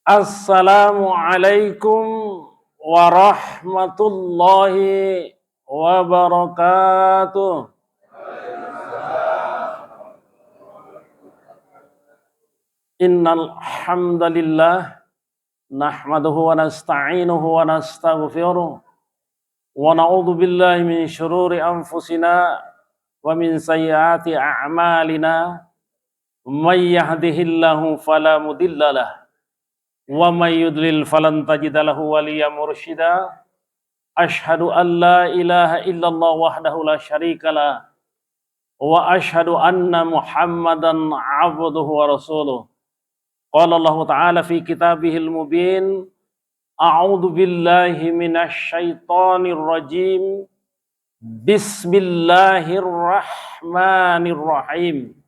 Assalamualaikum warahmatullahi wabarakatuh. Innal hamdalillah nahmaduhu wa nasta'inuhu wa nastaghfiruh wa na'udzu billahi min syururi anfusina wa min sayyiati a'malina. May yahdihillahu fala mudhillalah wa may yudlil falan tajida lahu waliyyan mursyida. Asyhadu an la ilaha illallah wahdahu la syarikalah wa asyhadu anna Muhammadan abduhu wa rasuluh. Qala Allah Ta'ala fi kitabihil mubin, a'udzu billahi minasy syaithanir rajim. Bismillahirrahmanirrahim.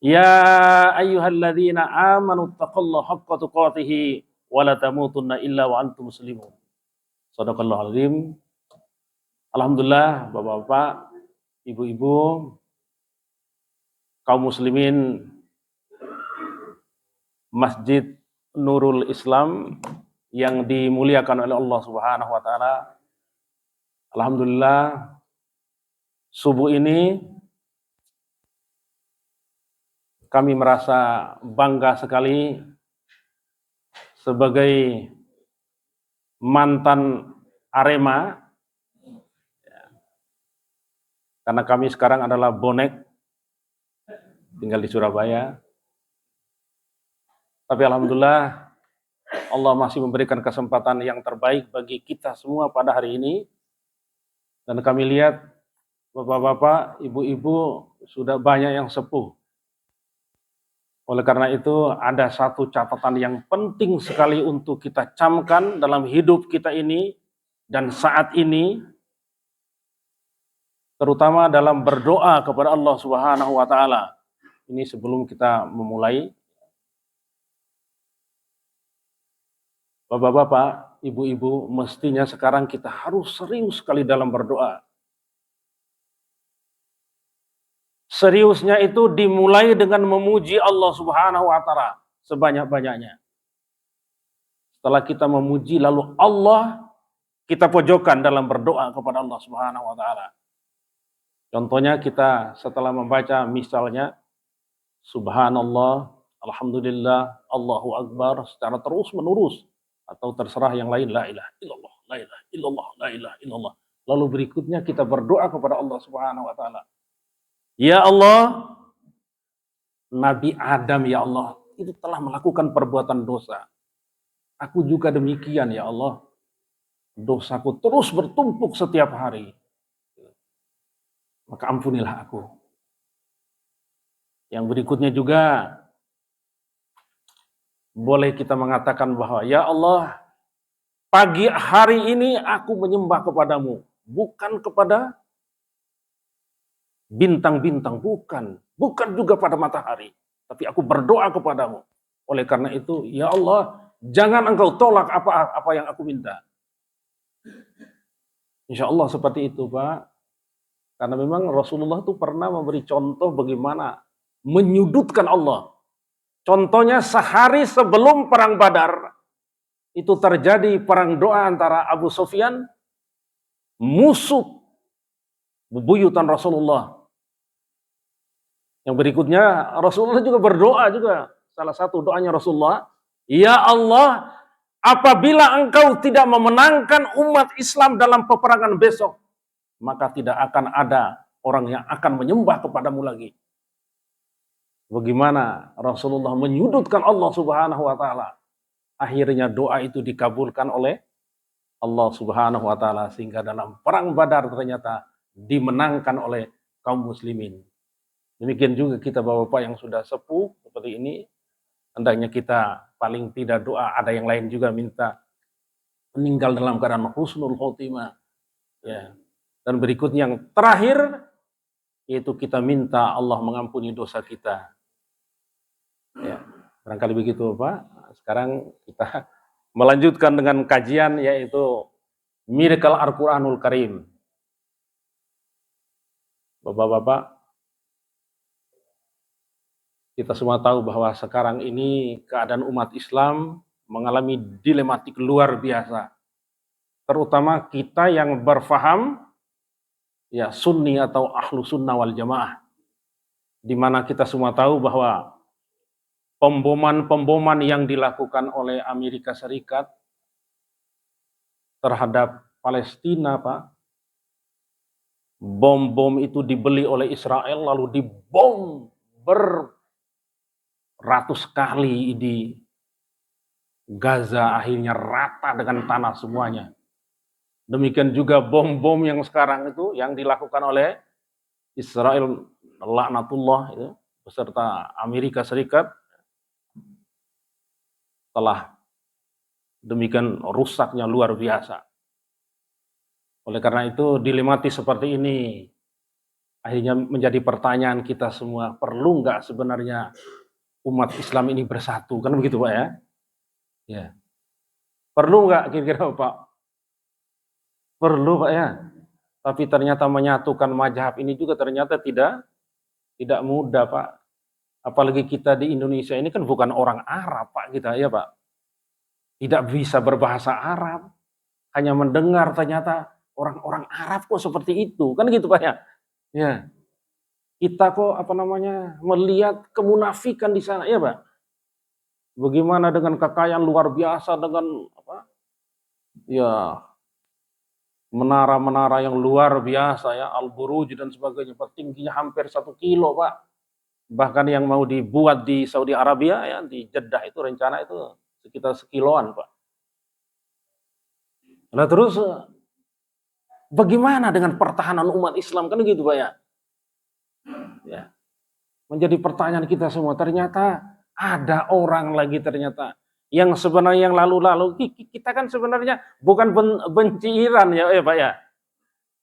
Ya ayyuhalladzina amanu taqullaha haqqa tuqatih wa la tamutunna illa wa antum muslimun. Shadaqallahul azim. Alhamdulillah, Bapak-bapak, Ibu-ibu, kaum muslimin Masjid Nurul Islam yang dimuliakan oleh Allah Subhanahu wa taala. Alhamdulillah, subuh ini kami merasa bangga sekali sebagai mantan Arema, karena kami sekarang adalah bonek, tinggal di Surabaya. Tapi alhamdulillah, Allah masih memberikan kesempatan yang terbaik bagi kita semua pada hari ini. Dan kami lihat bapak-bapak, ibu-ibu sudah banyak yang sepuh. Oleh karena itu ada satu catatan yang penting sekali untuk kita camkan dalam hidup kita ini dan saat ini, terutama dalam berdoa kepada Allah Subhanahu wa taala. Ini sebelum kita memulai. Bapak-bapak, ibu-ibu, mestinya sekarang kita harus serius sekali dalam berdoa. Seriusnya itu dimulai dengan memuji Allah Subhanahu wa taala sebanyak-banyaknya. Setelah kita memuji, lalu Allah kita pojokkan dalam berdoa kepada Allah Subhanahu wa taala. Contohnya kita setelah membaca misalnya subhanallah, alhamdulillah, Allahu akbar secara terus menerus, atau terserah yang lain, la ilaha illallah, la ilaha illallah, la ilaha illallah. Lalu berikutnya kita berdoa kepada Allah Subhanahu wa taala. Ya Allah, Nabi Adam ya Allah, itu telah melakukan perbuatan dosa. Aku juga demikian ya Allah. Dosaku terus bertumpuk setiap hari. Maka ampunilah aku. Yang berikutnya juga boleh kita mengatakan bahwa ya Allah, pagi hari ini aku menyembah kepadamu, bukan kepada bintang-bintang, bukan juga pada matahari, tapi aku berdoa kepadamu. Oleh karena itu, ya Allah, jangan engkau tolak apa yang aku minta. Insya Allah seperti itu, Pak. Karena memang Rasulullah itu pernah memberi contoh bagaimana menyudutkan Allah. Contohnya sehari sebelum perang Badar, itu terjadi perang doa antara Abu Sufyan, musuh bebuyutan Rasulullah. Yang berikutnya Rasulullah juga berdoa juga. Salah satu doanya Rasulullah, ya Allah, apabila engkau tidak memenangkan umat Islam dalam peperangan besok, maka tidak akan ada orang yang akan menyembah kepadamu lagi. Bagaimana Rasulullah menyudutkan Allah Subhanahu wa taala. Akhirnya doa itu dikabulkan oleh Allah Subhanahu wa taala, sehingga dalam perang Badar ternyata dimenangkan oleh kaum muslimin. Demikian juga kita Bapak-bapak yang sudah sepuh seperti ini, hendaknya kita paling tidak doa, ada yang lain juga minta meninggal dalam keadaan husnul khotimah. Ya. Dan berikutnya yang terakhir, yaitu kita minta Allah mengampuni dosa kita. Ya, barangkali begitu Pak. Sekarang kita melanjutkan dengan kajian yaitu Miracle Al-Quranul Karim. Bapak-bapak, Kita semua tahu bahwa sekarang ini keadaan umat Islam mengalami dilematik luar biasa. Terutama kita yang berfaham ya sunni atau ahlu sunnah wal jamaah. Di mana kita semua tahu bahwa pemboman-pemboman yang dilakukan oleh Amerika Serikat terhadap Palestina, Pak. Bom-bom itu dibeli oleh Israel lalu dibom beratus kali di Gaza, akhirnya rata dengan tanah semuanya. Demikian juga bom-bom yang sekarang itu yang dilakukan oleh Israel, laknatullah itu beserta Amerika Serikat telah demikian rusaknya luar biasa. Oleh karena itu dilematis seperti ini akhirnya menjadi pertanyaan kita semua, perlu nggak sebenarnya umat Islam ini bersatu? Kan begitu Pak ya? Ya. Perlu nggak kira-kira Pak? Perlu Pak ya. Tapi ternyata menyatukan mazhab ini juga ternyata tidak mudah Pak. Apalagi kita di Indonesia ini kan bukan orang Arab Pak kita ya Pak. Tidak bisa berbahasa Arab. Hanya mendengar ternyata orang-orang Arab kok seperti itu. Kan gitu Pak ya. Ya. Kita kok melihat kemunafikan di sana ya Pak. Bagaimana dengan kekayaan luar biasa dengan menara-menara yang luar biasa ya, Al-Buruj dan sebagainya, tingginya hampir 1 kilo Pak. Bahkan yang mau dibuat di Saudi Arabia ya, di Jeddah itu rencana itu sekitar 1 kiloan Pak. Nah terus bagaimana dengan pertahanan umat Islam kan gitu Pak ya? Ya. Menjadi pertanyaan kita semua, ternyata ada orang lagi ternyata yang sebenarnya yang lalu-lalu kita kan sebenarnya bukan benciran ya Pak ya.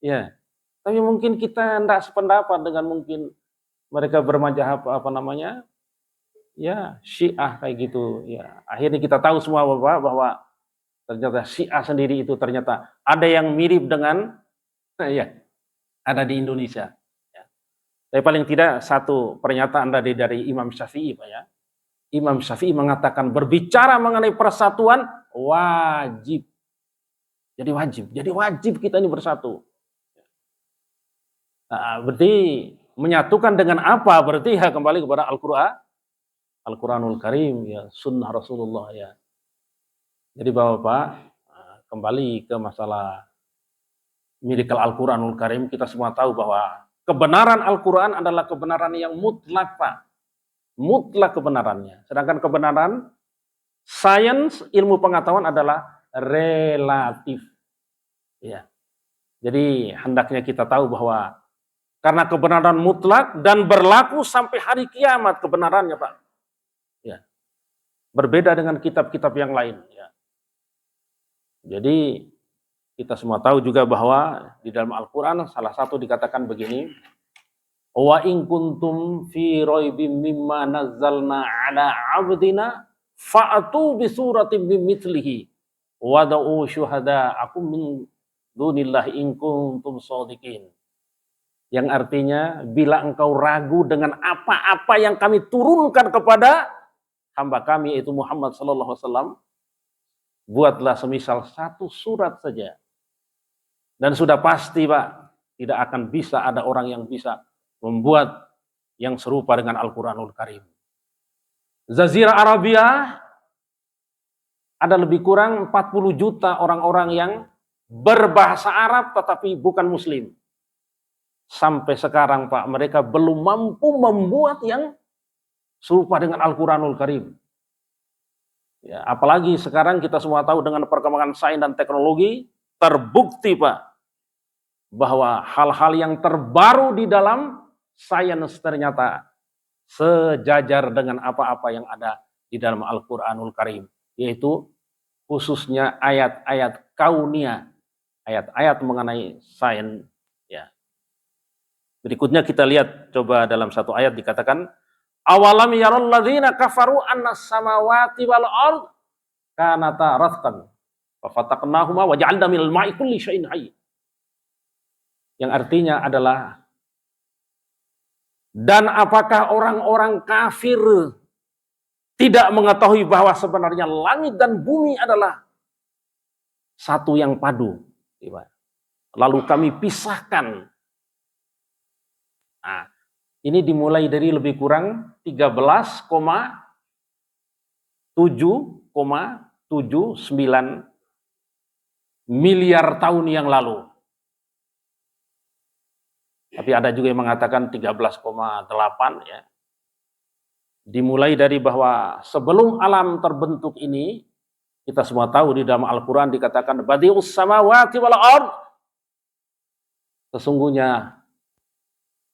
Ya. Tapi mungkin kita tidak sependapat dengan mungkin mereka bermadzhab ya Syiah kayak gitu ya. Akhirnya kita tahu semua Bapak bahwa ternyata Syiah sendiri itu ternyata ada yang mirip dengan ya ada di Indonesia. Ya. Tapi paling tidak satu pernyataan dari Imam Syafi'i Pak ya. Imam Syafi'i mengatakan berbicara mengenai persatuan wajib. Jadi wajib kita ini bersatu. Nah, berarti menyatukan dengan apa? Berarti ya kembali kepada Al-Qur'an, Al-Quranul Karim ya, sunnah Rasulullah ya. Jadi Bapak, kembali ke masalah miracle Al-Quranul Karim, kita semua tahu bahwa kebenaran Al-Quran adalah kebenaran yang mutlak Pak. Mutlak kebenarannya. Sedangkan kebenaran sains, ilmu pengetahuan adalah relatif. Ya. Jadi hendaknya kita tahu bahwa karena kebenaran mutlak dan berlaku sampai hari kiamat kebenarannya Pak. Ya. Berbeda dengan kitab-kitab yang lain. Ya. Jadi kita semua tahu juga bahwa di dalam Al-Quran salah satu dikatakan begini, wa in kuntum fi raibim mimma nazzalna ala abdina fa'atu bi suratin min mithlihi wada'u syuhada'akum min dunillahi in kuntum shadiqin. Yang artinya bila engkau ragu dengan apa-apa yang kami turunkan kepada hamba kami yaitu Muhammad sallallahu alaihi wasallam, buatlah semisal 1 surat saja. Dan sudah pasti Pak, tidak akan bisa ada orang yang bisa membuat yang serupa dengan Al-Quranul Karim. Jazirah Arabia ada lebih kurang 40 juta orang-orang yang berbahasa Arab tetapi bukan Muslim. Sampai sekarang Pak, mereka belum mampu membuat yang serupa dengan Al-Quranul Karim. Ya, apalagi sekarang kita semua tahu dengan perkembangan sains dan teknologi, terbukti Pak, bahwa hal-hal yang terbaru di dalam sains ternyata sejajar dengan apa-apa yang ada di dalam Al-Quranul Karim, yaitu khususnya ayat-ayat kauniyah, ayat-ayat mengenai sains. Ya. Berikutnya kita lihat coba dalam satu ayat dikatakan, awalam yaral ladzina kafaru annas samawati wal ard kanata ratqan fa fataqnahuma wa ja'alna minal ma'i kulli syai'in hayy. Yang artinya adalah Dan apakah orang-orang kafir tidak mengetahui bahwa sebenarnya langit dan bumi adalah satu yang padu? Lalu kami pisahkan. Nah, ini dimulai dari lebih kurang 13,7,79 miliar tahun yang lalu. Tapi ada juga yang mengatakan 13,8 ya. Dimulai dari bahwa sebelum alam terbentuk ini, kita semua tahu di dalam Al-Quran dikatakan badi'us samawati wal ard. Sesungguhnya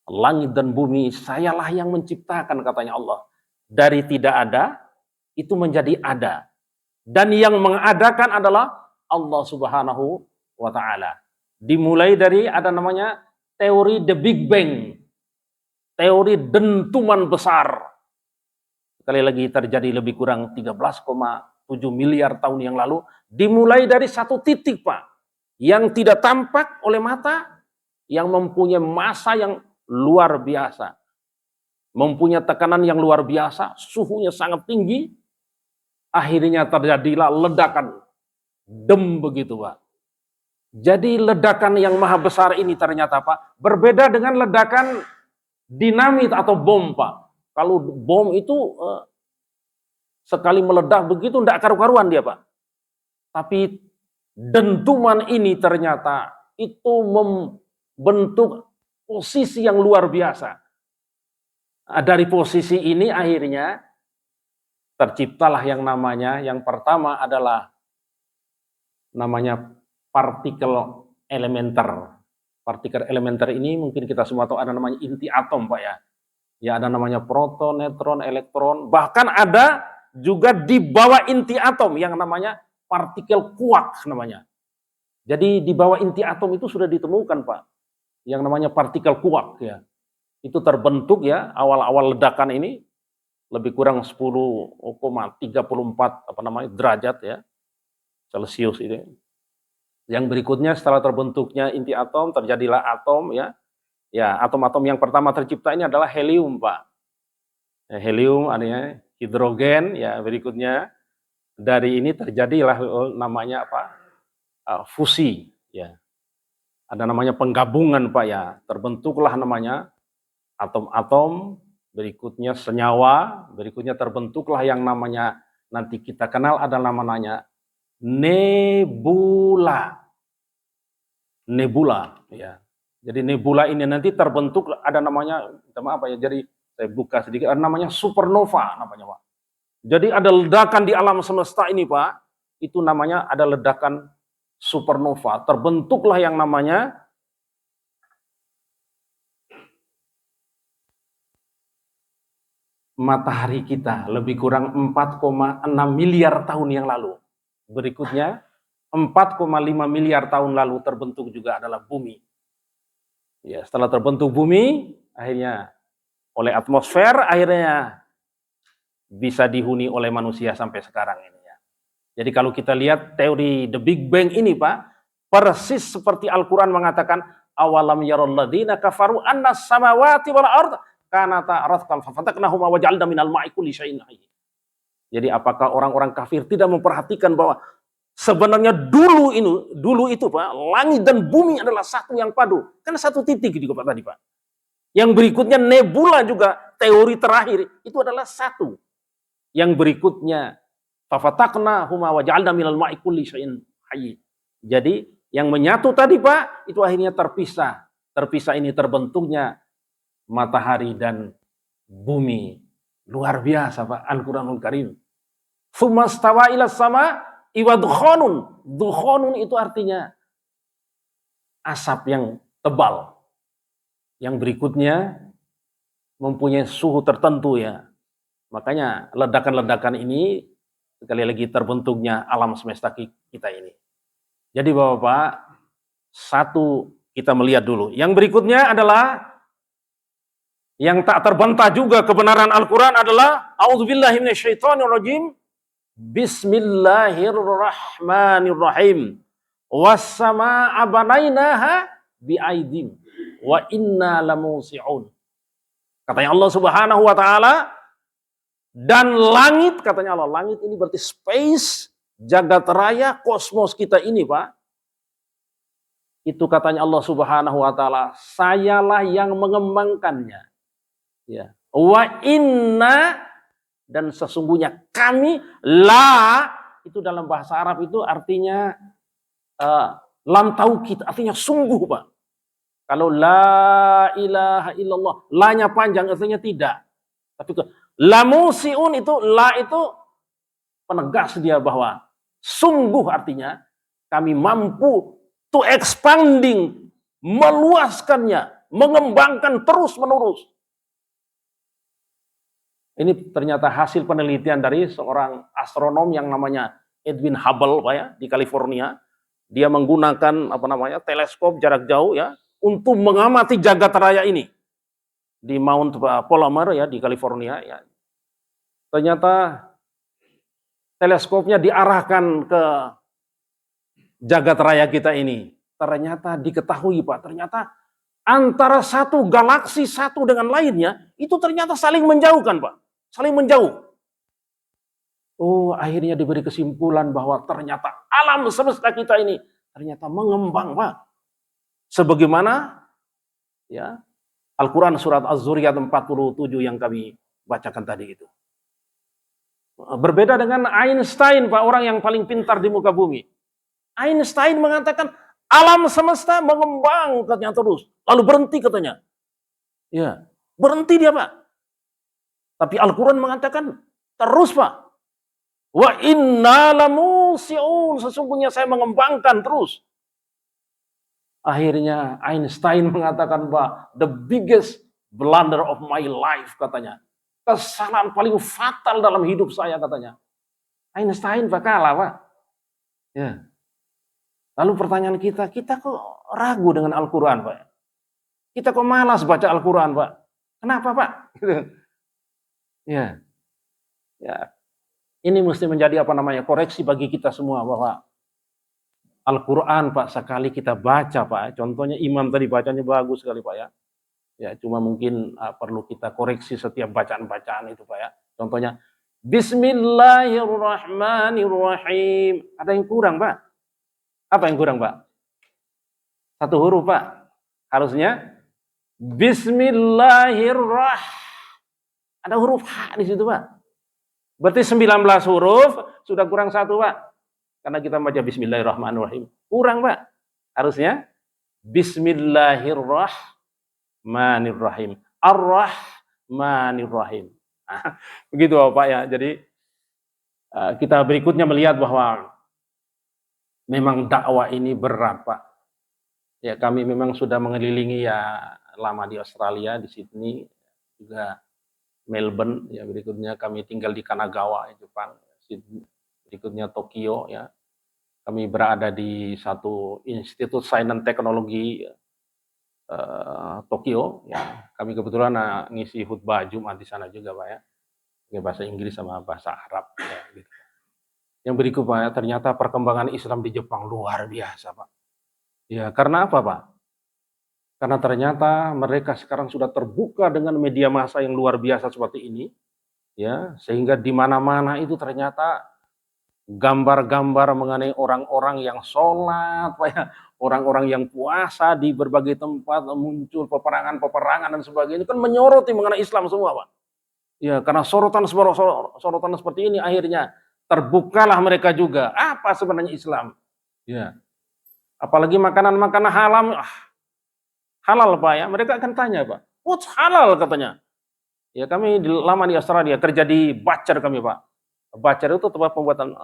langit dan bumi sayalah yang menciptakan, katanya Allah. Dari tidak ada itu menjadi ada. Dan yang mengadakan adalah Allah Subhanahu wa taala. Dimulai dari ada namanya teori the Big Bang. Teori dentuman besar. Sekali lagi terjadi lebih kurang 13,7 miliar tahun yang lalu. Dimulai dari satu titik, Pak. Yang tidak tampak oleh mata. Yang mempunyai massa yang luar biasa. Mempunyai tekanan yang luar biasa. Suhunya sangat tinggi. Akhirnya terjadilah ledakan. Dem begitu, Pak. Jadi ledakan yang maha besar ini ternyata, Pak, berbeda dengan ledakan dinamit atau bom, Pak. Kalau bom itu sekali meledak begitu tidak karu-karuan dia, Pak. Tapi dentuman ini ternyata itu membentuk posisi yang luar biasa. Nah, dari posisi ini akhirnya terciptalah yang namanya, yang pertama adalah namanya partikel elementer. Partikel elementer ini mungkin kita semua tahu ada namanya inti atom, Pak ya. Ya ada namanya proton, neutron, elektron. Bahkan ada juga di bawah inti atom yang namanya partikel kuark namanya. Jadi di bawah inti atom itu sudah ditemukan, Pak. Yang namanya partikel kuark ya. Itu terbentuk ya awal-awal ledakan ini lebih kurang 10,34 derajat ya. Celcius ini. Yang berikutnya setelah terbentuknya inti atom terjadilah atom ya. Ya, atom-atom yang pertama tercipta ini adalah helium, Pak. Ya, helium adanya hidrogen ya, berikutnya dari ini terjadilah namanya apa? Fusi ya. Ada namanya penggabungan, Pak ya. Terbentuklah namanya atom-atom, berikutnya senyawa, berikutnya terbentuklah yang namanya nanti kita kenal ada namanya nebula. Nebula ya. Jadi nebula ini nanti terbentuk ada namanya apa ya? Jadi saya buka sedikit ada namanya supernova namanya, Pak. Jadi ada ledakan di alam semesta ini, Pak. Itu namanya ada ledakan supernova. Terbentuklah yang namanya matahari kita lebih kurang 4,6 miliar tahun yang lalu. Berikutnya 4,5 miliar tahun lalu terbentuk juga adalah bumi. Ya, setelah terbentuk bumi, akhirnya oleh atmosfer, akhirnya bisa dihuni oleh manusia sampai sekarang ini ya. Jadi kalau kita lihat teori the Big Bang ini, Pak, persis seperti Al-Quran mengatakan awalam yarul ladzina kafaru annas samawati wal ard kanata ratqan fafataqnahuma wa ja'alna minal ma'i kulli syai'in hayy. Jadi apakah orang-orang kafir tidak memperhatikan bahwa sebenarnya dulu itu Pak, langit dan bumi adalah satu yang padu. Karena satu titik juga Pak tadi, Pak. Yang berikutnya nebula juga teori terakhir itu adalah satu. Yang berikutnya fafataqnahuma wa ja'alna minal ma'i kulli syai'in hayy. Jadi yang menyatu tadi, Pak, itu akhirnya terpisah. Terpisah ini terbentuknya matahari dan bumi. Luar biasa, Pak, Al-Quranul Karim. Tsumma stawa ila sama iwadkhonun. Dukhonun itu artinya asap yang tebal. Yang berikutnya mempunyai suhu tertentu ya. Makanya ledakan-ledakan ini sekali lagi terbentuknya alam semesta kita ini. Jadi Bapak-Bapak, satu kita melihat dulu. Yang berikutnya adalah yang tak terbantah juga kebenaran Al-Quran adalah a'udzubillahi minasyaitonirrajim. Bismillahirrahmanirrahim. Was-samaa'a banainaha bi'aidim wa inna lamusi'un. Katanya Allah Subhanahu wa taala, dan langit, katanya Allah, langit ini berarti space, jagat raya, kosmos kita ini, Pak. Itu katanya Allah Subhanahu wa taala, sayalah yang mengembangkannya. Ya. Wa inna, dan sesungguhnya kami, la itu dalam bahasa Arab itu artinya lam taukid, artinya sungguh, Pak. Kalau la ilaha illallah, la-nya panjang artinya tidak. Tapi la musiun itu, la itu penegas dia bahwa sungguh, artinya kami mampu to expanding, meluaskannya, mengembangkan terus menerus. Ini ternyata hasil penelitian dari seorang astronom yang namanya Edwin Hubble, Pak ya, di California. Dia menggunakan teleskop jarak jauh ya untuk mengamati jagat raya ini di Mount Palomar ya di California ya. Ternyata teleskopnya diarahkan ke jagat raya kita ini. Ternyata diketahui, Pak, ternyata antara satu galaksi satu dengan lainnya itu ternyata saling menjauhkan, Pak. Saling menjauh. Oh, akhirnya diberi kesimpulan bahwa ternyata alam semesta kita ini ternyata mengembang, Pak. Sebagaimana ya Al-Quran surat Az-Zuriyat 47 yang kami bacakan tadi itu. Berbeda dengan Einstein, Pak, orang yang paling pintar di muka bumi. Einstein mengatakan alam semesta mengembang katanya terus. Lalu berhenti katanya. Ya, berhenti dia, Pak. Tapi Al-Quran mengatakan terus, Pak. Wa inna lamusiun, sesungguhnya saya mengembangkan terus. Akhirnya Einstein mengatakan, Pak, the biggest blunder of my life, katanya. Kesalahan paling fatal dalam hidup saya, katanya. Einstein, Pak, kalah, Pak. Ya. Lalu pertanyaan kita kok ragu dengan Al-Quran, Pak? Kita kok malas baca Al-Quran, Pak? Kenapa, Pak? Ya. Ya. Ini mesti menjadi koreksi bagi kita semua bahwa Al-Quran, Pak, sekali kita baca, Pak. Contohnya Imam tadi bacanya bagus sekali, Pak ya. Ya, cuma mungkin perlu kita koreksi setiap bacaan-bacaan itu, Pak ya. Contohnya Bismillahirrahmanirrahim. Ada yang kurang, Pak? Apa yang kurang, Pak? Satu huruf, Pak. Harusnya Bismillahirrahmanirrahim. Ada huruf H di situ, Pak. Berarti 19 huruf, sudah kurang satu, Pak. Karena kita baca Bismillahirrahmanirrahim. Kurang, Pak. Harusnya Bismillahirrahmanirrahim. Ar-Rahmanirrahim. Nah, begitu, Pak ya. Jadi kita berikutnya melihat bahwa memang dakwah ini berat, Pak. Ya, kami memang sudah mengelilingi ya lama di Australia, di Sydney, juga Melbourne, ya berikutnya kami tinggal di Kanagawa, Jepang, Sydney, berikutnya Tokyo, ya. Kami berada di satu Institut Sains dan Teknologi Tokyo, ya. Kami kebetulan ngisi khutbah Jumat di sana juga, Pak ya. Pakai bahasa Inggris sama bahasa Arab, ya, gitu. Yang berikut, Pak, ya, ternyata perkembangan Islam di Jepang luar biasa, Pak. Ya, karena apa, Pak? Karena ternyata mereka sekarang sudah terbuka dengan media massa yang luar biasa seperti ini, ya, sehingga di mana-mana itu ternyata gambar-gambar mengenai orang-orang yang sholat, orang-orang yang puasa di berbagai tempat, muncul peperangan-peperangan dan sebagainya, kan menyoroti mengenai Islam semua, Pak. Ya, karena sorotan seperti ini akhirnya terbukalah mereka juga. Apa sebenarnya Islam? Ya, apalagi makanan-makanan halal, Pak ya. Mereka akan tanya, Pak, what's halal katanya? Ya, kami lama di Australia kerja di butcher kami, Pak. Butcher itu tempat pembuatan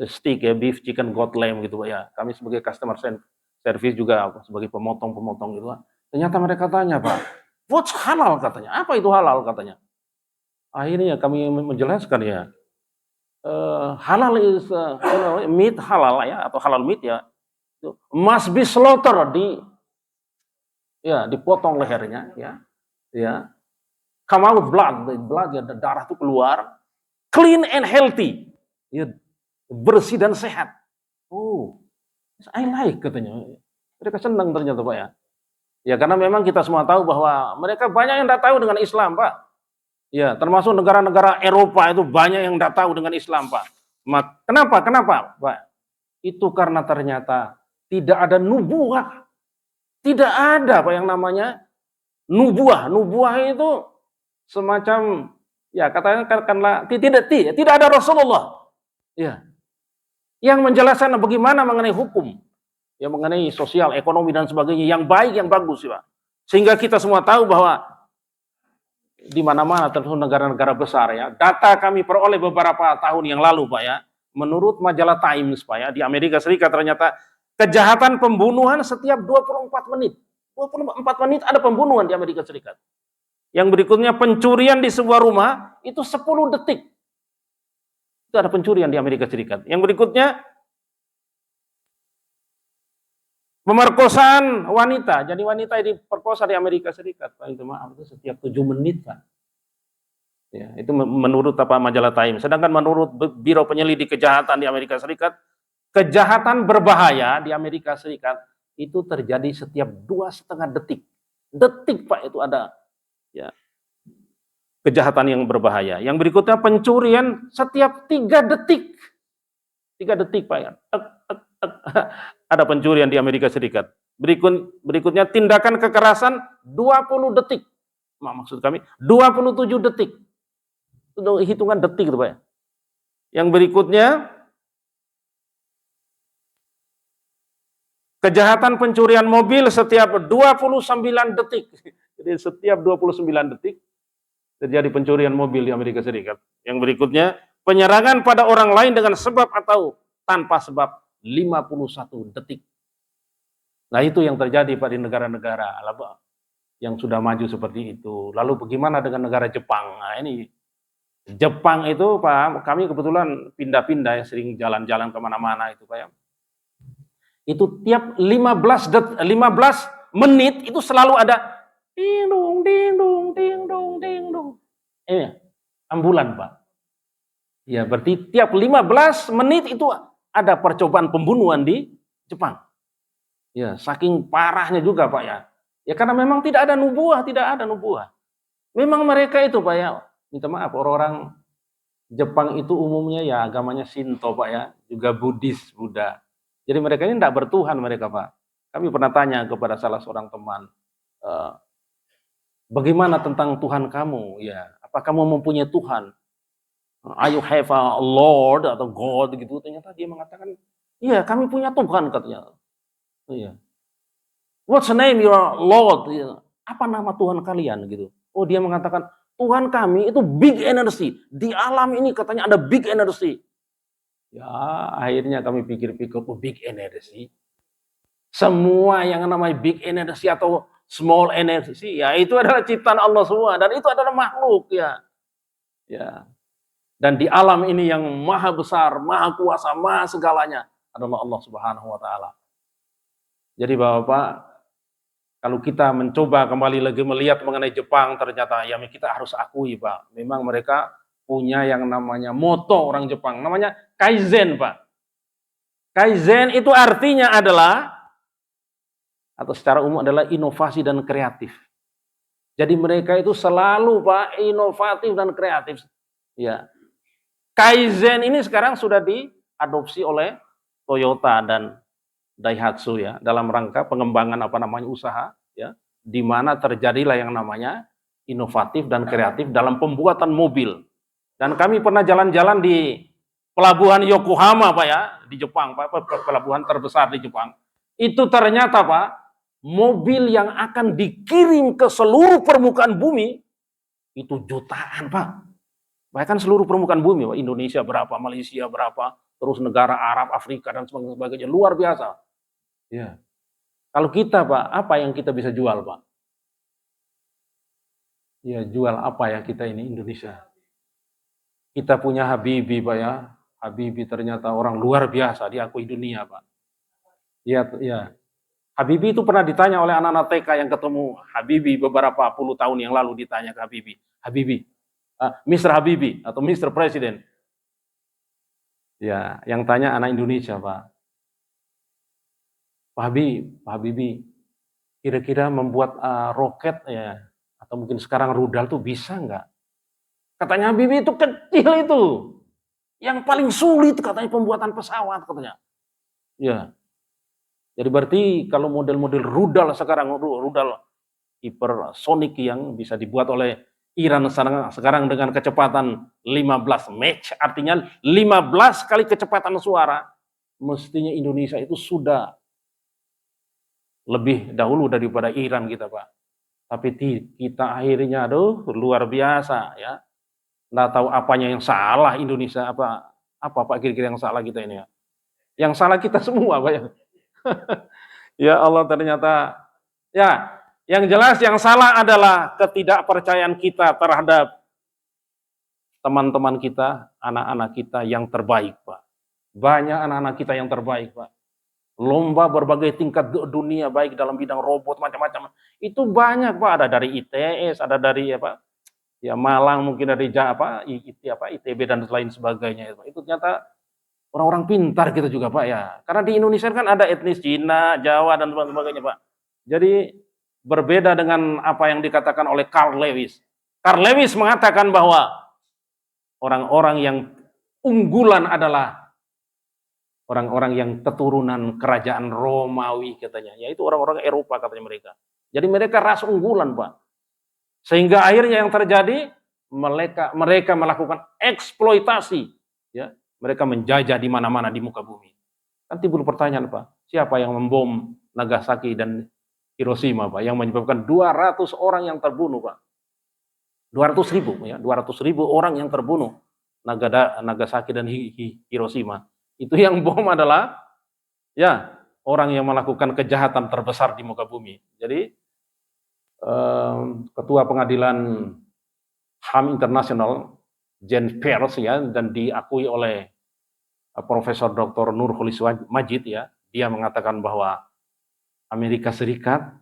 steak ya, beef, chicken, goat, lamb gitu, Pak ya. Kami sebagai customer service juga sebagai pemotong gitu, Pak. Ternyata mereka tanya, Pak, what's halal katanya? Apa itu halal katanya? Akhirnya kami menjelaskan ya, halal is meat halal ya, atau halal meat ya, must be slaughter, dipotong lehernya, ya, come out blood ya, darah itu keluar, clean and healthy, ya, bersih dan sehat. Oh, I like katanya. Mereka senang ternyata, Pak ya. Ya, karena memang kita semua tahu bahwa mereka banyak yang tidak tahu dengan Islam, Pak. Ya, termasuk negara-negara Eropa itu banyak yang tidak tahu dengan Islam, Pak. Kenapa? Kenapa, Pak? Itu karena ternyata tidak ada nubuah. Tidak ada, Pak, yang namanya nubuah. Nubuah itu semacam, ya katakanlah tidak ada Rasulullah. Ya, yang menjelaskan bagaimana mengenai hukum, ya mengenai sosial, ekonomi dan sebagainya yang baik, yang bagus, Pak. Sehingga kita semua tahu bahwa di mana-mana termasuk negara-negara besar ya. Data kami peroleh beberapa tahun yang lalu, Pak ya. Menurut majalah Times, Pak ya, di Amerika Serikat ternyata kejahatan pembunuhan setiap 24 menit. 24 menit ada pembunuhan di Amerika Serikat. Yang berikutnya pencurian di sebuah rumah itu 10 detik. Itu ada pencurian di Amerika Serikat. Yang berikutnya pemerkosaan wanita. Jadi wanita diperkosa di Amerika Serikat, Pak. Itu maaf, itu setiap 7 menit, Pak. Ya, itu menurut apa majalah Time. Sedangkan menurut Biro Penyelidik Kejahatan di Amerika Serikat, kejahatan berbahaya di Amerika Serikat itu terjadi setiap 2,5 detik. Detik, Pak, itu ada ya kejahatan yang berbahaya. Yang berikutnya pencurian setiap 3 detik. 3 detik, Pak ya. Ada pencurian di Amerika Serikat. Berikutnya tindakan kekerasan 20 detik. Maksud kami 27 detik. Itu hitungan detik itu, Pak ya. Yang berikutnya kejahatan pencurian mobil setiap 29 detik. Jadi setiap 29 detik terjadi pencurian mobil di Amerika Serikat. Yang berikutnya penyerangan pada orang lain dengan sebab atau tanpa sebab 51 detik. Nah, itu yang terjadi pada negara-negara yang sudah maju seperti itu. Lalu bagaimana dengan negara Jepang? Nah, ini Jepang itu, Pak, kami kebetulan pindah-pindah ya, sering jalan-jalan kemana-mana itu, Pak ya. Itu tiap 15 menit itu selalu ada ding dong, ding dong, ding dong, ding dong. Ini ambulan, Pak. Ya, berarti tiap 15 menit itu ada percobaan pembunuhan di Jepang. Ya, saking parahnya juga, Pak ya. Ya karena memang tidak ada nubuah, tidak ada nubuah. Memang mereka itu, Pak ya, minta maaf, orang-orang Jepang itu umumnya ya agamanya Shinto, Pak ya, juga Buddhis, Buddha. Jadi mereka ini tidak bertuhan mereka, Pak. Kami pernah tanya kepada salah seorang teman, bagaimana tentang Tuhan kamu? Ya, apa kamu mempunyai Tuhan? Are you have a Lord atau God gitu? Ternyata dia mengatakan, iya kami punya Tuhan katanya. Iya. What's the name your Lord? Apa nama Tuhan kalian gitu? Oh dia mengatakan Tuhan kami itu big energy. Di alam ini katanya ada big energy. Ya akhirnya kami pikir-pikir, oh big energy. Semua yang namanya big energy atau small energy, ya itu adalah ciptaan Allah semua dan itu adalah makhluk ya. Ya. Dan di alam ini yang maha besar, maha kuasa, maha segalanya adalah Allah Subhanahu wa taala. Jadi Bapak, kalau kita mencoba kembali lagi melihat mengenai Jepang, ternyata ya kita harus akui, Pak, memang mereka punya yang namanya moto orang Jepang, namanya Kaizen, Pak. Kaizen itu artinya adalah, atau secara umum adalah inovasi dan kreatif. Jadi mereka itu selalu, Pak, inovatif dan kreatif. Ya. Kaizen ini sekarang sudah diadopsi oleh Toyota dan Daihatsu ya, dalam rangka pengembangan usaha ya, di mana terjadilah yang namanya inovatif dan kreatif dalam pembuatan mobil. Dan kami pernah jalan-jalan di pelabuhan Yokohama, Pak ya, di Jepang, Pak, pelabuhan terbesar di Jepang. Itu ternyata, Pak, mobil yang akan dikirim ke seluruh permukaan bumi itu jutaan, Pak. Bahkan seluruh permukaan bumi, Pak, Indonesia berapa, Malaysia berapa, terus negara Arab, Afrika dan sebagainya, luar biasa. Ya. Kalau kita, Pak, apa yang kita bisa jual, Pak? Ya, jual apa ya kita ini Indonesia? Kita punya Habibie, Pak ya. Habibie ternyata orang luar biasa, diakui dunia, Pak. Ya, ya. Habibie itu pernah ditanya oleh anak-anak TK yang ketemu Habibie beberapa puluh tahun yang lalu, ditanya ke Habibie, Mr. Habibie atau Mr. President. Ya, yang tanya anak Indonesia, Pak. Pak Habibie, kira-kira membuat roket ya, atau mungkin sekarang rudal tuh bisa nggak? Katanya Habibie itu kecil itu. Yang paling sulit katanya pembuatan pesawat katanya. Ya, jadi berarti kalau model-model rudal sekarang, rudal hipersonik yang bisa dibuat oleh Iran sekarang dengan kecepatan 15 Mach, artinya 15 kali kecepatan suara, mestinya Indonesia itu sudah lebih dahulu daripada Iran kita, Pak. Tapi kita akhirnya, aduh, luar biasa ya. Nggak tahu apanya yang salah Indonesia, apa Pak kira-kira yang salah kita ini ya. Yang salah kita semua, Pak ya. Ya Allah, ternyata ya, yang jelas yang salah adalah ketidakpercayaan kita terhadap teman-teman kita, anak-anak kita yang terbaik, Pak. Banyak anak-anak kita yang terbaik, Pak. Lomba berbagai tingkat dunia, baik dalam bidang robot, macam-macam. Itu banyak, Pak. Ada dari ITS, ada dari ya Malang, mungkin dari ITB dan lain sebagainya. Itu ternyata orang-orang pintar kita juga, Pak ya. Karena di Indonesia kan ada etnis Cina, Jawa, dan sebagainya, Pak. Jadi berbeda dengan apa yang dikatakan oleh Karl Lewis. Karl Lewis mengatakan bahwa orang-orang yang unggulan adalah orang-orang yang keturunan kerajaan Romawi katanya, yaitu orang-orang Eropa katanya mereka. Jadi mereka ras unggulan, Pak. Sehingga akhirnya yang terjadi mereka melakukan eksploitasi, ya. Mereka menjajah di mana-mana di muka bumi. Kan timbul pertanyaan, Pak, siapa yang membom Nagasaki dan Hiroshima, Pak, yang menyebabkan 200 orang yang terbunuh, Pak. 200.000 ya, 200.000 orang yang terbunuh Nagasaki dan Hiroshima. Itu yang bom adalah ya orang yang melakukan kejahatan terbesar di muka bumi. Jadi Ketua Pengadilan HAM Internasional Jan Peirce ya, dan diakui oleh Profesor Dr. Nurholis Majid ya, dia mengatakan bahwa Amerika Serikat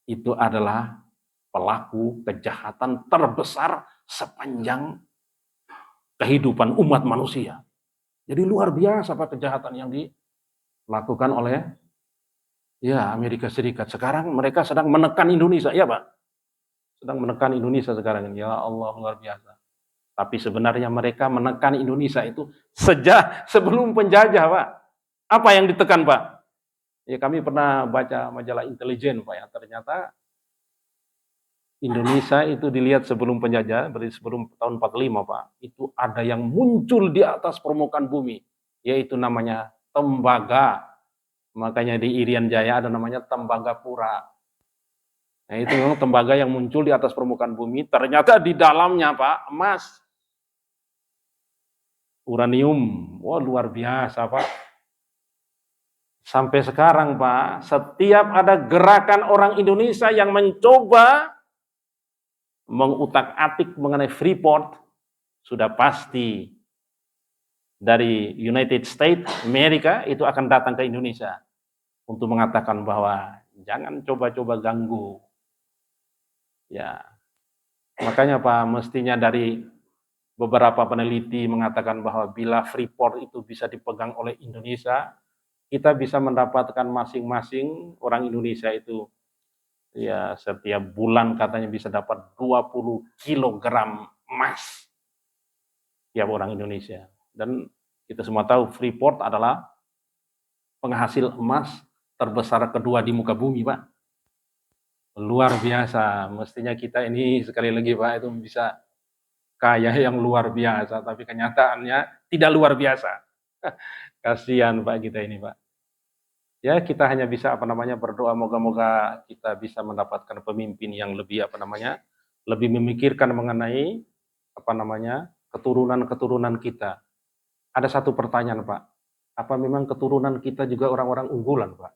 itu adalah pelaku kejahatan terbesar sepanjang kehidupan umat manusia. Jadi luar biasa Pak kejahatan yang dilakukan oleh ya Amerika Serikat. Sekarang mereka sedang menekan Indonesia, ya Pak. Sedang menekan Indonesia sekarang ini. Ya Allah, luar biasa. Tapi sebenarnya mereka menekan Indonesia itu sejak sebelum penjajah, Pak. Apa yang ditekan, Pak? Ya kami pernah baca majalah intelijen, Pak ya. Ternyata Indonesia itu dilihat sebelum penjajah, berarti sebelum tahun 45, Pak. Itu ada yang muncul di atas permukaan bumi, yaitu namanya tembaga. Makanya di Irian Jaya ada namanya Tembagapura. Nah itu memang tembaga yang muncul di atas permukaan bumi, ternyata di dalamnya, Pak, emas. Uranium, wah luar biasa Pak. Sampai sekarang Pak, setiap ada gerakan orang Indonesia yang mencoba mengutak-atik mengenai Freeport, sudah pasti dari United States, Amerika itu akan datang ke Indonesia untuk mengatakan bahwa jangan coba-coba ganggu. Ya, makanya Pak, mestinya dari beberapa peneliti mengatakan bahwa bila Freeport itu bisa dipegang oleh Indonesia, kita bisa mendapatkan masing-masing orang Indonesia itu ya setiap bulan katanya bisa dapat 20 kilogram emas tiap orang Indonesia. Dan kita semua tahu Freeport adalah penghasil emas terbesar kedua di muka bumi, Pak. Luar biasa, mestinya kita ini sekali lagi Pak itu bisa kaya yang luar biasa, tapi kenyataannya tidak luar biasa. Kasihan Pak kita ini Pak. Ya kita hanya bisa berdoa moga-moga kita bisa mendapatkan pemimpin yang lebih lebih memikirkan mengenai keturunan-keturunan kita. Ada satu pertanyaan Pak, apa memang keturunan kita juga orang-orang unggulan Pak?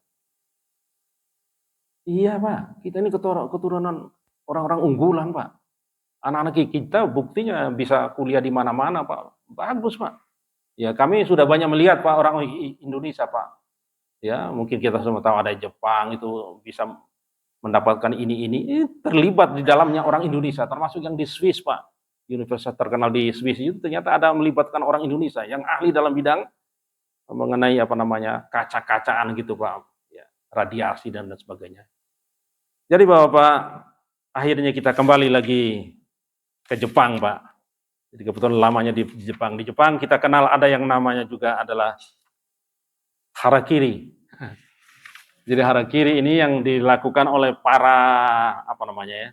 Iya Pak, kita ini keturunan orang-orang unggulan Pak. Anak-anak kita buktinya bisa kuliah di mana-mana Pak, bagus Pak. Ya kami sudah banyak melihat Pak orang Indonesia Pak. Ya mungkin kita semua tahu ada Jepang itu bisa mendapatkan ini terlibat di dalamnya orang Indonesia, termasuk yang di Swiss Pak. Universitas terkenal di Swiss itu ternyata ada melibatkan orang Indonesia yang ahli dalam bidang mengenai kaca-kacaan gitu Pak, ya, radiasi dan sebagainya. Jadi Bapak, akhirnya kita kembali lagi ke Jepang, Pak. Jadi kebetulan lamanya di Jepang. Di Jepang kita kenal ada yang namanya juga adalah harakiri. Jadi harakiri ini yang dilakukan oleh para apa namanya ya?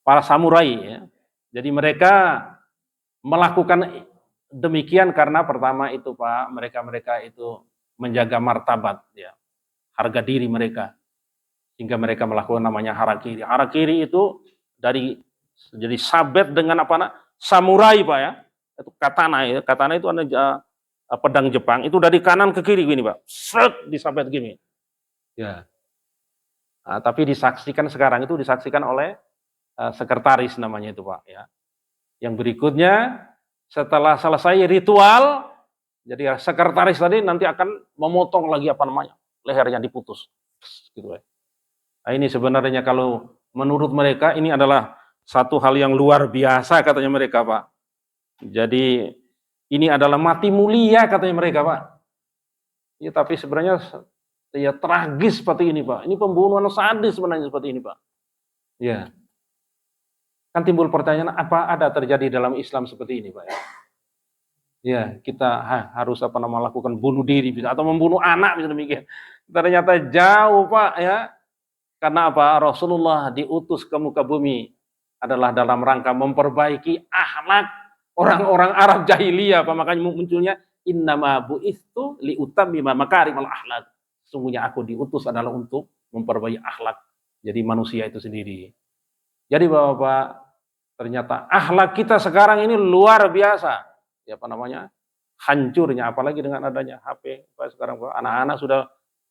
Para samurai ya. Jadi mereka melakukan demikian karena pertama itu Pak, mereka itu menjaga martabat ya, harga diri mereka. Hingga mereka melakukan namanya harakiri. Harakiri itu dari jadi sabet dengan apa nak? Samurai Pak ya. Itu katana ya. Katana itu ada pedang Jepang itu dari kanan ke kiri gini Pak. Set disabet gini. Ya. Nah, tapi disaksikan sekarang itu disaksikan oleh sekretaris namanya itu Pak ya. Yang berikutnya setelah selesai ritual, jadi sekretaris tadi nanti akan memotong lagi apa namanya lehernya diputus, gitu ya. Nah, ini sebenarnya kalau menurut mereka ini adalah satu hal yang luar biasa katanya mereka Pak. Jadi ini adalah mati mulia katanya mereka Pak. Ya tapi sebenarnya ya tragis seperti ini Pak. Ini pembunuhan sadis sebenarnya seperti ini Pak. Ya. Kan timbul pertanyaan apa ada terjadi dalam Islam seperti ini Pak ya? Ya, kita harus apa namanya lakukan bunuh diri bisa atau membunuh anak bisa demikian. Ternyata jauh Pak ya. Karena apa? Rasulullah diutus ke muka bumi adalah dalam rangka memperbaiki akhlak orang-orang Arab jahiliyah Pak. Makanya munculnya innama bu'istu liutammima makarimal akhlak. Sesungguhnya aku diutus adalah untuk memperbaiki akhlak. Jadi manusia itu sendiri. Jadi Bapak, ternyata akhlak kita sekarang ini luar biasa. Ya apa namanya? Hancurnya apalagi dengan adanya HP. Sekarang anak-anak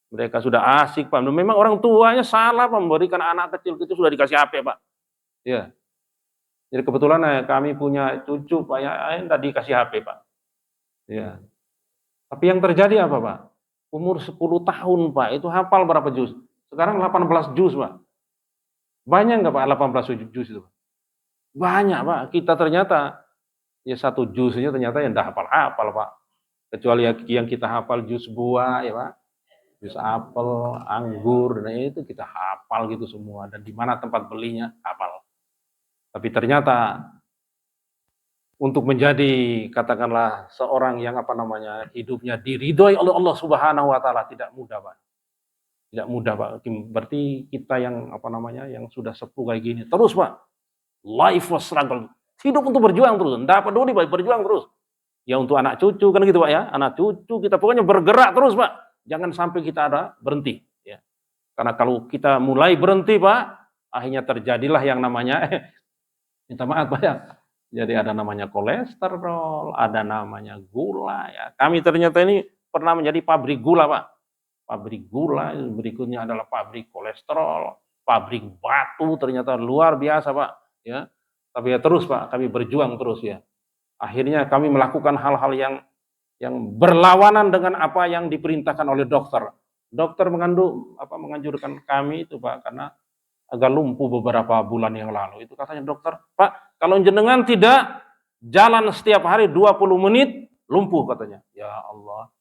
mereka sudah asik Pak. Memang orang tuanya salah Pak memberikan anak kecil-kecil sudah dikasih HP Pak. Ya. Jadi kebetulan kami punya cucu Pak ya enggak dikasih HP Pak. Ya. Tapi yang terjadi apa Pak? Umur 10 tahun Pak itu hafal berapa juz? Sekarang 18 juz Pak. Banyak enggak Pak 18 juz itu? Banyak Pak. Kita ternyata ya satu juz saja ternyata yang enggak hafal-hafal Pak. Kecuali yang kita hafal juz buah ya Pak. Jus apel, anggur, dan itu kita hafal gitu semua. Dan di mana tempat belinya, hafal. Tapi ternyata untuk menjadi katakanlah seorang yang apa namanya hidupnya diridhoi oleh Allah Subhanahu Wa Taala tidak mudah Pak. Tidak mudah Pak. Berarti kita yang apa namanya yang sudah sepuh kayak gini terus Pak. Life was struggle. Hidup untuk berjuang terus. Tidak peduli Pak, berjuang terus. Ya untuk anak cucu kan gitu Pak ya. Anak cucu kita pokoknya bergerak terus Pak. Jangan sampai kita ada berhenti. Ya. Karena kalau kita mulai berhenti Pak, akhirnya terjadilah yang namanya, minta maaf Pak ya, jadi ada namanya kolesterol, ada namanya gula. Ya. Kami ternyata ini pernah menjadi pabrik gula Pak. Pabrik gula, berikutnya adalah pabrik kolesterol, pabrik batu, ternyata luar biasa Pak. Ya. Tapi ya terus Pak, kami berjuang terus ya. Akhirnya kami melakukan hal-hal yang berlawanan dengan apa yang diperintahkan oleh dokter. Dokter menganjurkan kami itu Pak karena agak lumpuh beberapa bulan yang lalu. Itu katanya dokter, Pak, kalau jenengan tidak jalan setiap hari 20 menit, lumpuh katanya. Ya Allah,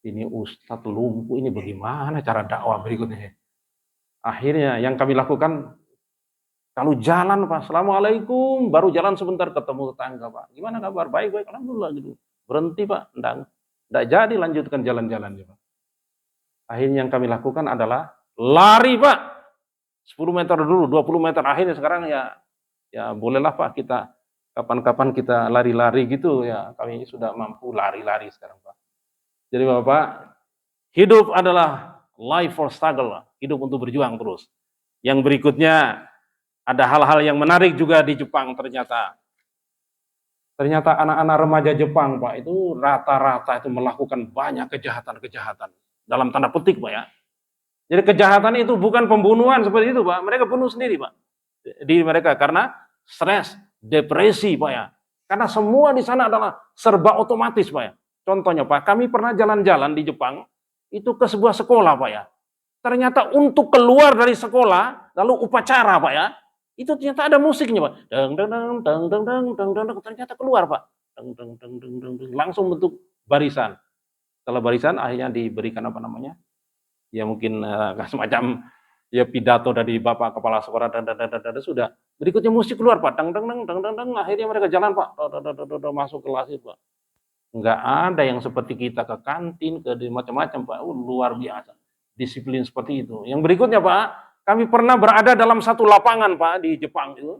ini Ustadz lumpuh, ini bagaimana cara dakwah berikutnya? Akhirnya yang kami lakukan, kalau jalan Pak, Assalamualaikum, baru jalan sebentar ketemu tetangga Pak. Gimana kabar? Baik, alhamdulillah gitu. Berhenti Pak, enggak jadi lanjutkan jalan-jalannya Pak. Akhirnya yang kami lakukan adalah lari Pak. 10 meter dulu, 20 meter, akhirnya sekarang ya bolehlah Pak kita kapan-kapan kita lari-lari gitu ya. Kami sudah mampu lari-lari sekarang Pak. Jadi Bapak, hidup adalah life for struggle, hidup untuk berjuang terus. Yang berikutnya ada hal-hal yang menarik juga di Jepang ternyata. Ternyata anak-anak remaja Jepang Pak itu rata-rata itu melakukan banyak kejahatan-kejahatan. Dalam tanda petik Pak ya. Jadi kejahatan itu bukan pembunuhan seperti itu Pak. Mereka bunuh sendiri Pak. Diri mereka karena stres, depresi Pak ya. Karena semua di sana adalah serba otomatis Pak ya. Contohnya Pak, kami pernah jalan-jalan di Jepang itu ke sebuah sekolah Pak ya. Ternyata untuk keluar dari sekolah lalu upacara Pak ya. Itu ternyata ada musiknya Pak. Deng deng deng deng deng deng deng deng, ternyata keluar Pak. Deng deng deng deng deng deng, langsung bentuk barisan. Setelah barisan akhirnya diberikan apa namanya? Ya mungkin semacam Ya pidato dari Bapak Kepala Sekolah dan sudah. Berikutnya musik keluar Pak, dang dang dang dang dang dang, akhirnya mereka jalan Pak, masuk kelas itu Pak. Enggak ada yang seperti kita ke kantin, ke macam-macam Pak, luar biasa. Disiplin seperti itu. Yang berikutnya Pak, kami pernah berada dalam satu lapangan Pak di Jepang itu.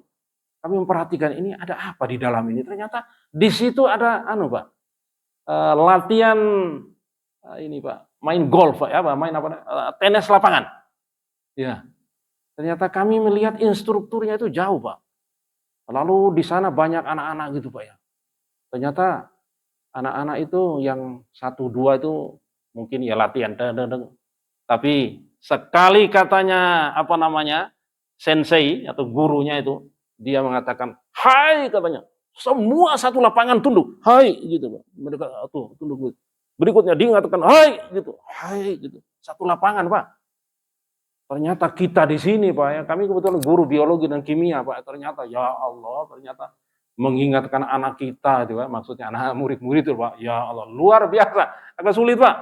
Kami memperhatikan ini ada apa di dalam ini. Ternyata di situ ada Pak, latihan ini Pak, main golf Pak, tenis lapangan. Ya, ternyata kami melihat instrukturnya itu jauh Pak. Lalu di sana banyak anak-anak gitu Pak ya. Ternyata anak-anak itu yang 1-2 itu mungkin ya latihan, tapi sekali katanya sensei atau gurunya itu, dia mengatakan, "Hai," katanya, "semua satu lapangan tunduk." "Hai," gitu Pak. Mereka tuh tunduk gitu. Berikutnya dia mengatakan, "Hai," gitu. "Hai," gitu. Satu lapangan Pak. Ternyata kita di sini Pak ya, kami kebetulan guru biologi dan kimia Pak. Ternyata ya Allah, ternyata mengingatkan anak kita itu Pak, maksudnya anak murid-murid itu Pak. Ya Allah, luar biasa. Agak sulit Pak.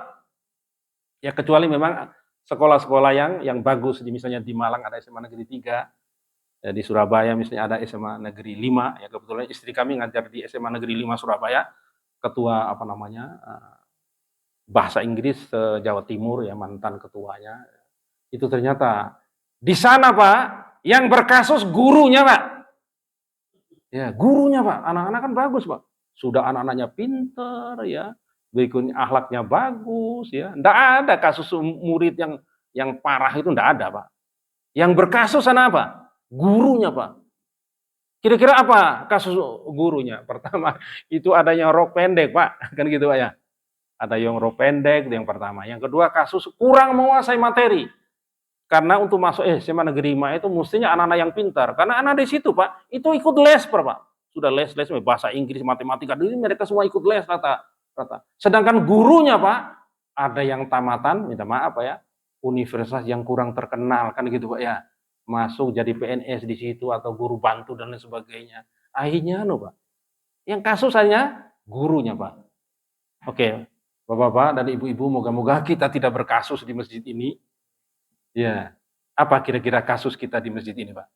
Ya kecuali memang sekolah-sekolah yang bagus, misalnya di Malang ada SMA Negeri 3, ya, di Surabaya misalnya ada SMA Negeri 5, ya kebetulan istri kami ngajar di SMA Negeri 5 Surabaya, ketua bahasa Inggris Jawa Timur ya, mantan ketuanya. Itu ternyata di sana Pak, yang berkasus gurunya Pak. Ya, gurunya Pak, anak-anak kan bagus Pak. Sudah anak-anaknya pinter ya, berikutnya akhlaknya bagus ya. Enggak ada kasus murid yang parah itu, enggak ada Pak. Yang berkasus sana apa? Gurunya Pak. Kira-kira apa kasus gurunya? Pertama, itu adanya rok pendek Pak, kan gitu Pak ya. Ada yang rok pendek, itu yang pertama. Yang kedua, kasus kurang menguasai materi. Karena untuk masuk SMA Negeri 5 itu mestinya anak-anak yang pintar. Karena anak di situ Pak, itu ikut les Pak. Sudah les bahasa Inggris, matematika, ini mereka semua ikut les rata. Sedangkan gurunya Pak, ada yang tamatan, minta maaf Pak ya, universitas yang kurang terkenal, kan gitu Pak ya. Masuk jadi PNS di situ atau guru bantu dan lain sebagainya. Akhirnya Pak, yang kasus hanya gurunya Pak. Oke, Bapak-bapak dan ibu-ibu, moga-moga kita tidak berkasus di masjid ini. Ya, apa kira-kira kasus kita di masjid ini, Pak?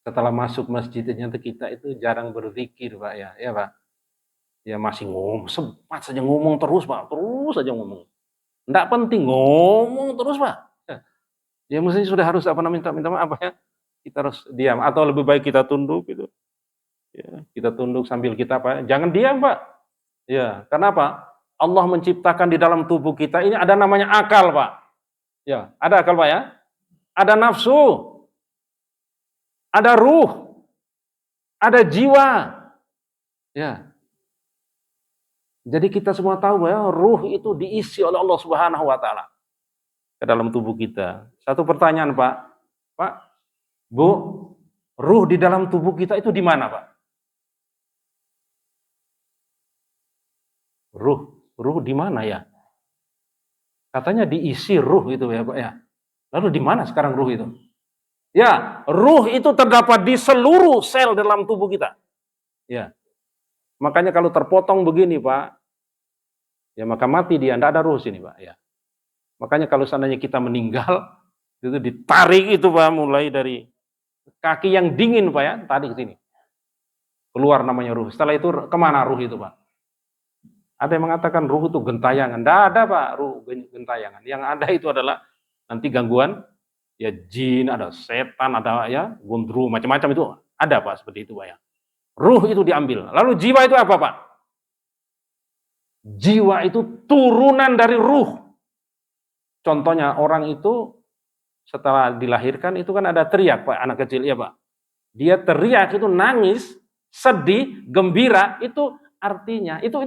Setelah masuk masjid ternyata kita itu jarang berzikir, Pak ya, ya Pak. Ya masih ngomong, sempat saja ngomong terus, Pak, terus saja ngomong. Enggak penting, ngomong terus, Pak. Ya mesti sudah harus minta maaf ya. Kita harus diam atau lebih baik kita tunduk gitu. Ya, kita tunduk sambil kita jangan diam, Pak. Ya, kenapa? Allah menciptakan di dalam tubuh kita ini ada namanya akal, Pak. Ya, ada akal Pak ya? Ada nafsu, ada ruh, ada jiwa. Ya. Jadi kita semua tahu ya, ruh itu diisi oleh Allah Subhanahu wa taala ke dalam tubuh kita. Satu pertanyaan, Pak. Pak, Bu, ruh di dalam tubuh kita itu di mana, Pak? Ruh di mana ya? Katanya diisi ruh itu ya Pak ya. Lalu di mana sekarang ruh itu? Ya, ruh itu terdapat di seluruh sel dalam tubuh kita. Ya. Makanya kalau terpotong begini Pak, ya maka mati dia, tidak ada ruh sini Pak. Ya. Makanya kalau seandainya kita meninggal, itu ditarik itu Pak, mulai dari kaki yang dingin Pak ya, tarik ke sini. Keluar namanya ruh. Setelah itu kemana ruh itu Pak? Ada yang mengatakan ruh itu gentayangan. Tidak ada Pak, ruh gentayangan. Yang ada itu adalah nanti gangguan, ya jin, ada setan, ada ya gundru, macam-macam itu ada Pak, seperti itu Pak ya. Ruh itu diambil. Lalu jiwa itu apa Pak? Jiwa itu turunan dari ruh. Contohnya orang itu setelah dilahirkan itu kan ada teriak Pak, anak kecil ya Pak. Dia teriak itu nangis, sedih, gembira, itu artinya itu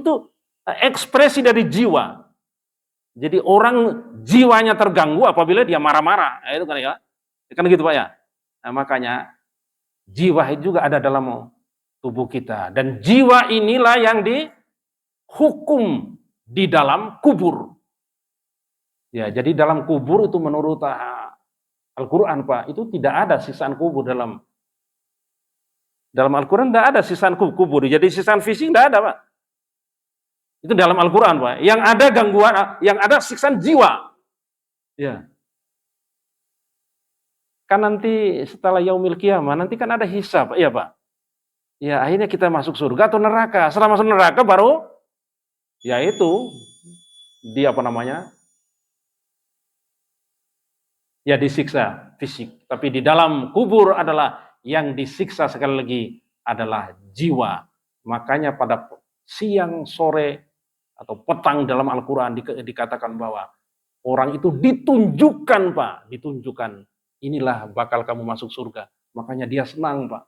ekspresi dari jiwa. Jadi orang jiwanya terganggu apabila dia marah-marah. Itu kan ya. Kan gitu Pak ya. Nah, makanya jiwa itu juga ada dalam tubuh kita. Dan jiwa inilah yang dihukum di dalam kubur. Ya, jadi dalam kubur itu menurut Al-Quran Pak, itu tidak ada sisaan kubur dalam Al-Quran tidak ada sisaan kubur. Jadi sisaan fisik tidak ada Pak. Itu dalam Al-Quran Pak. Yang ada gangguan, yang ada siksaan jiwa. Ya. Kan nanti setelah yaumil qiyamah, nanti kan ada hisab, iya Pak? Ya akhirnya kita masuk surga atau neraka. Setelah masuk neraka baru, ya itu, dia apa namanya, ya disiksa fisik. Tapi di dalam kubur adalah yang disiksa sekali lagi adalah jiwa. Makanya pada siang, sore, atau petang dalam Al-Quran dikatakan bahwa orang itu ditunjukkan Pak, ditunjukkan. Inilah bakal kamu masuk surga. Makanya dia senang Pak.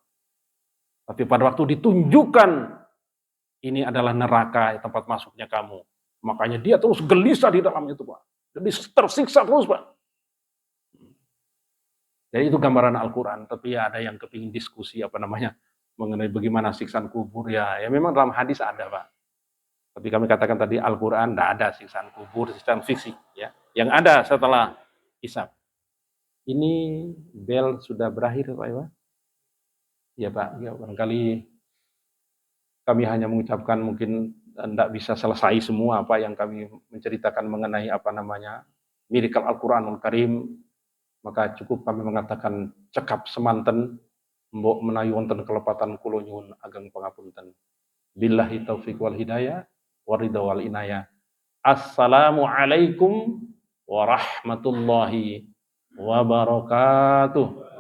Tapi pada waktu ditunjukkan, ini adalah neraka tempat masuknya kamu. Makanya dia terus gelisah di dalam itu Pak. Jadi tersiksa terus Pak. Jadi itu gambaran Al-Quran, tapi ya ada yang kepingin diskusi apa namanya mengenai bagaimana siksaan kubur ya memang dalam hadis ada Pak. Tapi kami katakan tadi Al-Quran tidak ada siksaan kubur, siksaan fisik ya. Yang ada setelah hisab. Ini bel sudah berakhir Pak Iwan? Ya Pak, ya barangkali kami hanya mengucapkan mungkin tidak bisa selesai semua apa yang kami menceritakan mengenai apa namanya miracle Al-Quranul Karim. Maka cukup kami mengatakan cekap semanten mbok menawi wonten kelepatan kula nyuwun ageng pangapunten. Billahi taufik wal hidayah waridha wal inayah. Assalamualaikum warahmatullahi wabarakatuh.